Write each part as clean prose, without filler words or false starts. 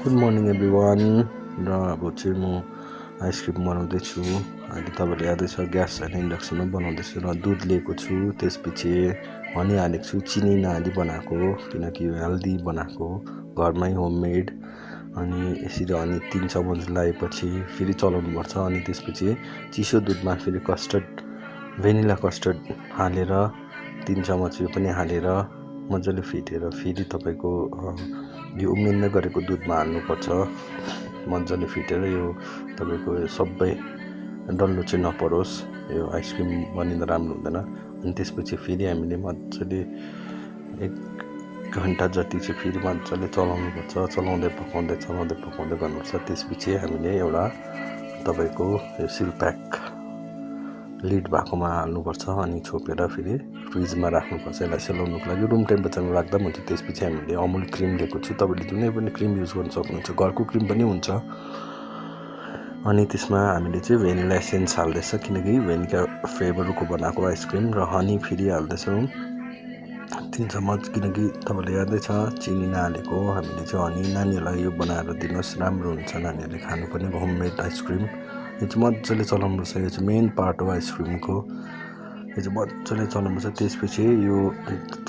Good morning everyone. र अब चाहिँ म आइसक्रिम बनाउँदैछु। अहिले तपाईँले यादै छ ग्यास होइन इन्डक्सनमा बनाउँदैछु र दुध लिएको छु, त्यसपछि हनी हालेको छु, चिनी नहाली बनाएको किनकि यो हेल्दी बनाएको घरमै होममेड। अनि यसरी हनी 3 चम्मच लगाएपछि फेरि चलाउनुपर्छ। अनि त्यसपछि चिसो दुधमा फेरि कस्टर्ड भेनिला कस्टर्ड हालेर 3 चम्मच यो पनि हालेर मजाले फिटेर फेरि तपाईँको यो उम्लिँदै गरेको दुधमा हाल्नुपर्छ। मजाले फिटेर यो तपाईँको सबै डल्लो चाहिँ नपरोस्, यो आइसक्रिम बनिँदा राम्रो हुँदैन। अनि त्यसपछि फेरि हामीले मजाले 1 घन्टा जति चाहिँ फेरि मजाले चलाउनुपर्छ। चलाउँदै पकाउँदै गर्नुपर्छ। त्यसपछि हामीले एउटा तपाईँको यो सिल प्याक लिड भएकोमा हाल्नुपर्छ अनि छोपेर फेरि फ्रिजमा राख्नुपर्छ। यसलाई सेलाउनुको लागि रुम टेम्परेचरमा राख्दा पनि हुन्छ। त्यसपछि हामीले अमुल क्रिम लिएको छु, तपाईँले जुनै पनि क्रिम युज गर्न सक्नुहुन्छ, घरको क्रिम पनि हुन्छ। अनि त्यसमा हामीले चाहिँ भेनिला एसेन्स हाल्दैछ किनकि भेनिला फ्लेभरको बनाएको आइसक्रिम, र हनी फेरि हाल्दैछौँ 3 चम्मच किनकि तपाईँले यादै छ चिनी नहालेको। हामीले चाहिँ हनी नानीहरूलाई यो बनाएर दिनुहोस्, राम्रो हुन्छ, नानीहरूले खानु पनि होममेड आइसक्रिम। यो चाहिँ मजाले चलाउनुपर्छ, यो चाहिँ मेन पार्ट हो आइसक्रिमको, यो चाहिँ मजाले चलाउनुपर्छ। त्यसपछि यो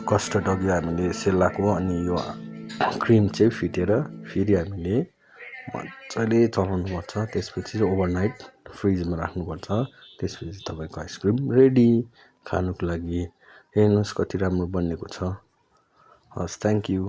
कस्टर्ड अघि हामीले सेलाएको अनि यो क्रिम चाहिँ फिटेर फेरि हामीले मजाले चलाउनुपर्छ। त्यसपछि चाहिँ ओभरनाइट फ्रिजमा राख्नुपर्छ। त्यसपछि तपाईँको आइसक्रिम रेडी खानुको लागि। हेर्नुहोस् कति राम्रो बनिएको छ। हस्, थ्याङ्क यू।